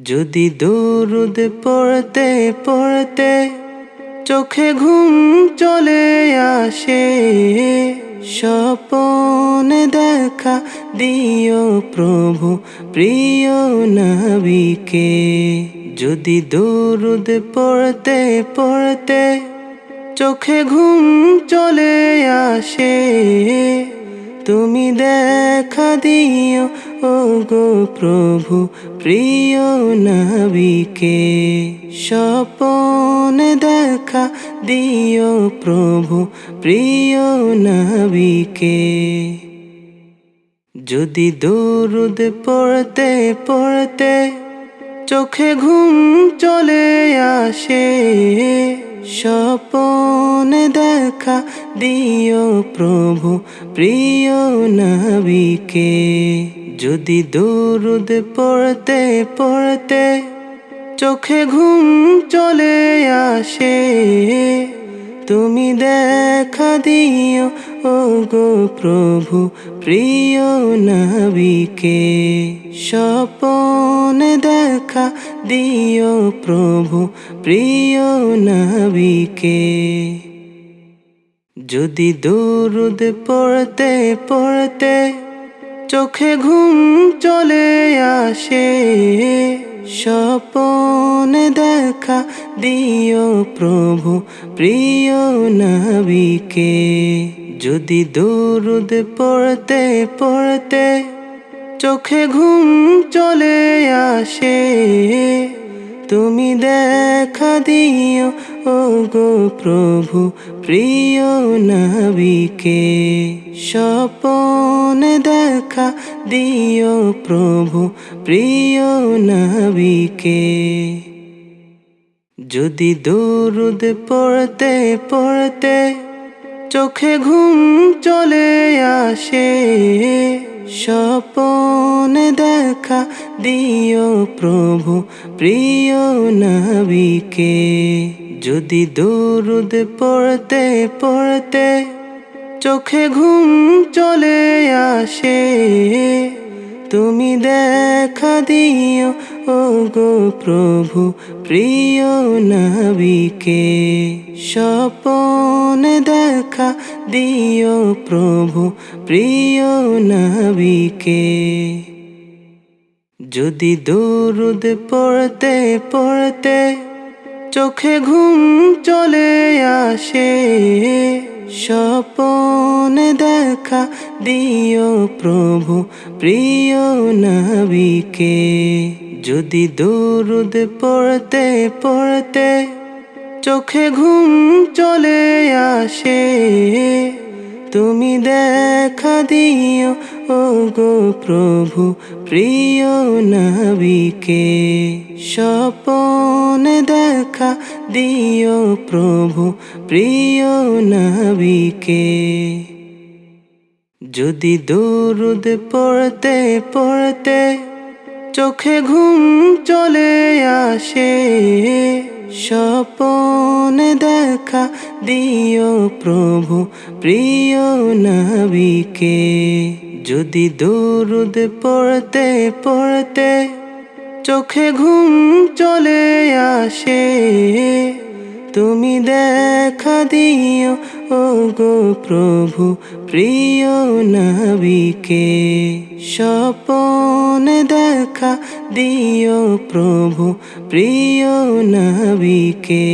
যদি দরুদ পড়তে পড়তে চোখে ঘুম চলে আসে, স্বপনে দেখা দিও প্রভু প্রিয় নবীকে। যদি দরুদ পড়তে পড়তে চোখে ঘুম চলে আসে, তুমি দেখা দিও ওগো প্রভু প্রিয় নবীকে। স্বপনে দেখা দিও প্রভু প্রিয় নবীকে। যদি দরুদ পড়তে পড়তে চোখে ঘুম চলে আসে, স্বপনে দেখা দিও প্রভু প্রিয় নবীকে। যদি দরুদ পড়তে পড়তে চোখে ঘুম চলে আসে, তুমি দেখা দিও ওগো প্রভু প্রিয় নবীকে। স্বপনে দেখা দিও প্রভু প্রিয় নবীকে। যদি দরুদ পড়তে পড়তে চোখে ঘুম চলে আসে, স্বপনে দেখা দিও প্রভু প্রিয় নবীকে। যদি দরুদ পড়তে পড়তে চোখে ঘুম চলে আসে, তুমি দেখা দিও ওগো প্রভু প্রিয় নবীকে। স্বপনে দেখা দিও প্রভু প্রিয় নবীকে। যদি দরুদ পড়তে পড়তে চোখে ঘুম চলে আসে, স্বপনে দেখা দিও প্রভু প্রিয় নবীকে। যদি দরুদ পড়তে পড়তে চোখে ঘুম চলে আসে, তুমি দেখা দিও ওগো প্রভু প্রিয় নবীকে। স্বপনে দেখা দিও প্রভু প্রিয় নবীকে। যদি দরুদ পড়তে পড়তে চোখে ঘুম চলে আসে, স্বপনে দেখা দিও প্রভু প্রিয় নবীকে। যদি দরুদ পড়তে পড়তে চোখে ঘুম চলে আসে, তুমি দেখা দিও ওগো প্রভু প্রিয় নবীকে। স্বপনে দেখা দিও প্রভু প্রিয় নবীকে। যদি দরুদ পড়তে পড়তে চোখে ঘুম চলে আসে, স্বপনে দেখা দিও প্রভু প্রিয় নবীকে। যদি দরুদ পড়তে পড়তে চোখে ঘুম চলে আসে, তুমি দেখা দিও ওগো প্রভু প্রিয় নবীকে। স্বপনে দেখা দিও প্রভু প্রিয় নবীকে।